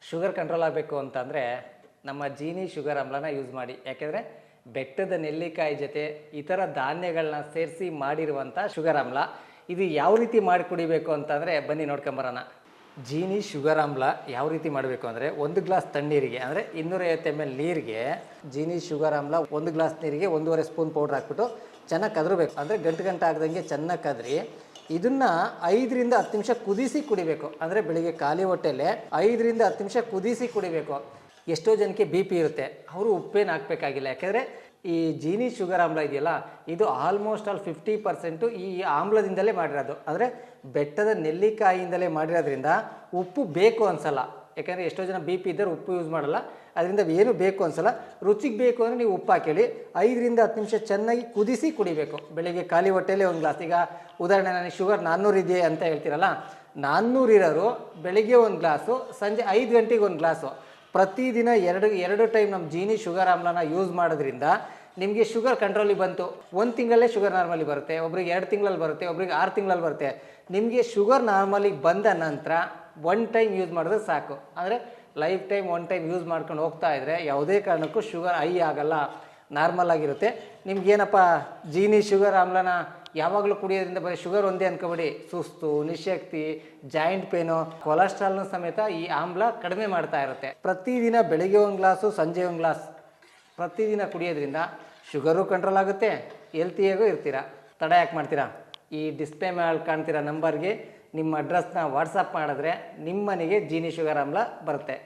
Sugar control ಆಗಬೇಕು ಅಂತಂದರೆ ನಮ್ಮ ಜೀನಿ ಶುಗರ್ ಆಮ್ಲನ ಯೂಸ್ ಮಾಡಿ. ಯಾಕೆಂದರೆ ಬೆಟ್ಟದ ನೆಲ್ಲಿಕಾಯಿ ಜೊತೆ ಇತರ ಧಾನ್ಯಗಳನ್ನ ಸೇರಿಸಿ ಮಾಡಿರುವಂಥ ಶುಗರ್ ಆಮ್ಲ. ಇದು ಯಾವ ರೀತಿ ಮಾಡಿ ಕುಡಿಬೇಕು ಅಂತಂದರೆ ಬನ್ನಿ ನೋಡ್ಕೊಂಬರೋಣ. ಜೀನಿ ಶುಗರ್ ಆಮ್ಲ ಯಾವ ರೀತಿ ಮಾಡಬೇಕು ಅಂದರೆ, 1 ಗ್ಲಾಸ್ ತಣ್ಣೀರಿಗೆ ಅಂದರೆ 250 ml ನೀರಿಗೆ ಜೀನಿ ಶುಗರ್ ಆಮ್ಲ 1 ಗ್ಲಾಸ್ ನೀರಿಗೆ 1.5 ಸ್ಪೂನ್ ಪೌಡ್ರ್ ಹಾಕ್ಬಿಟ್ಟು ಚೆನ್ನಾಗಿ ಕದರಬೇಕು. ಅಂದರೆ ಗಂಟು ಆಗದಂಗೆ ಚೆನ್ನಾಗಿ ಕದರಿ ಇದನ್ನು 5 ರಿಂದ 10 ನಿಮಿಷ ಕುದಿಸಿ ಕುಡಿಬೇಕು. ಅಂದರೆ ಬೆಳಿಗ್ಗೆ ಖಾಲಿ ಹೊಟ್ಟೆಲೆ 5 ರಿಂದ 10 ನಿಮಿಷ ಕುದಿಸಿ ಕುಡಿಬೇಕು. ಎಷ್ಟೋ ಜನಕ್ಕೆ BP ಇರುತ್ತೆ, ಅವರು ಉಪ್ಪೇನು ಹಾಕಬೇಕಾಗಿಲ್ಲ. ಯಾಕೆಂದರೆ ಈ ಜೀನಿ ಶುಗರ್ ಆಮ್ಲ ಇದೆಯಲ್ಲ, ಇದು ಆಲ್ಮೋಸ್ಟ್ ಆಲ್ 50% ಈ ಆಮ್ಲದಿಂದಲೇ ಮಾಡಿರೋದು. ಅಂದರೆ ಬೆಟ್ಟದ ನೆಲ್ಲಿಕಾಯಿಯಿಂದಲೇ ಮಾಡಿರೋದ್ರಿಂದ ಉಪ್ಪು ಬೇಕು ಅನಿಸಲ್ಲ. ಯಾಕೆಂದರೆ ಎಷ್ಟೋ ಜನ BP ಇದ್ದರೆ ಉಪ್ಪು ಯೂಸ್ ಮಾಡಲ್ಲ, ಅದರಿಂದ ಏನು ಬೇಕು ಅನಿಸಲ್ಲ. ರುಚಿಗೆ ಬೇಕು ಅಂದರೆ ನೀವು ಉಪ್ಪು ಹಾಕೇಳಿ 5 ರಿಂದ 10 ನಿಮಿಷ ಚೆನ್ನಾಗಿ ಕುದಿಸಿ ಕುಡಿಬೇಕು. ಬೆಳಿಗ್ಗೆ ಖಾಲಿ ಹೊಟ್ಟೆಯಲ್ಲೇ 1 ಗ್ಲಾಸ್. ಈಗ ಉದಾಹರಣೆ ನನಗೆ ಶುಗರ್ 400 ಇದೆ ಅಂತ ಹೇಳ್ತೀರಲ್ಲ, 400 ಇರೋರು ಬೆಳಿಗ್ಗೆ 1 ಗ್ಲಾಸು, ಸಂಜೆ 5 ಗಂಟೆಗೆ 1 ಗ್ಲಾಸು, ಪ್ರತಿದಿನ ಎರಡು ಟೈಮ್ ನಮ್ಮ ಜೀನಿ ಶುಗರ್ ಆಮ್ಲನ ಯೂಸ್ ಮಾಡೋದ್ರಿಂದ ನಿಮಗೆ ಶುಗರ್ ಕಂಟ್ರೋಲಿಗೆ ಬಂತು. 1 ತಿಂಗಳಲ್ಲೇ ಶುಗರ್ ನಾರ್ಮಲಿ ಬರುತ್ತೆ, ಒಬ್ರಿಗೆ 2 ತಿಂಗಳಲ್ಲಿ ಬರುತ್ತೆ, ಒಬ್ರಿಗೆ 6 ತಿಂಗಳಲ್ಲಿ ಬರುತ್ತೆ. ನಿಮಗೆ ಶುಗರ್ ನಾರ್ಮಲಿಗೆ ಬಂದ ನಂತರ 1 ಟೈಮ್ ಯೂಸ್ ಮಾಡಿದ್ರೆ ಸಾಕು. ಅಂದರೆ ಲೈಫ್ ಟೈಮ್ 1 ಟೈಮ್ ಯೂಸ್ ಮಾಡ್ಕೊಂಡು ಹೋಗ್ತಾ ಇದ್ದರೆ ಯಾವುದೇ ಕಾರಣಕ್ಕೂ ಶುಗರ್ ಹೈ ಆಗಲ್ಲ, ನಾರ್ಮಲ್ ಆಗಿರುತ್ತೆ. ನಿಮ್ಗೇನಪ್ಪ ಜೀನಿ ಶುಗರ್ ಆಮ್ಲನ ಯಾವಾಗಲೂ ಕುಡಿಯೋದ್ರಿಂದ ಬರೀ ಶುಗರ್ ಒಂದೇ ಅನ್ಕೋಬೇಡಿ. ಸುಸ್ತು, ನಿಶಕ್ತಿ, ಜಾಯಿಂಟ್ ಪೇನು, ಕೊಲೆಸ್ಟ್ರಾಲ್ನ ಸಮೇತ ಈ ಆಮ್ಲ ಕಡಿಮೆ ಮಾಡ್ತಾ ಇರುತ್ತೆ. ಪ್ರತಿದಿನ ಬೆಳಿಗ್ಗೆ 1 ಗ್ಲಾಸು, ಸಂಜೆ 1 ಗ್ಲಾಸ್ ಪ್ರತಿದಿನ ಕುಡಿಯೋದ್ರಿಂದ ಶುಗರು ಕಂಟ್ರೋಲ್ ಆಗುತ್ತೆ, ಹೆಲ್ತಿಯಾಗೂ ಇರ್ತೀರ. ತಡ ಯಾಕೆ ಮಾಡ್ತೀರಾ? ಈ ಡಿಸ್ಪ್ಲೇ ಮೇಲೆ ಕಾಣ್ತಿರೋ ನಂಬರ್ಗೆ ನಿಮ್ಮ ಅಡ್ರೆಸ್ನ ವಾಟ್ಸಪ್ ಮಾಡಿದ್ರೆ ನಿಮ್ಮ ಮನೆಗೆ ಜೀನಿ ಶುಗರ್ ಆಮ್ಲ ಬರುತ್ತೆ.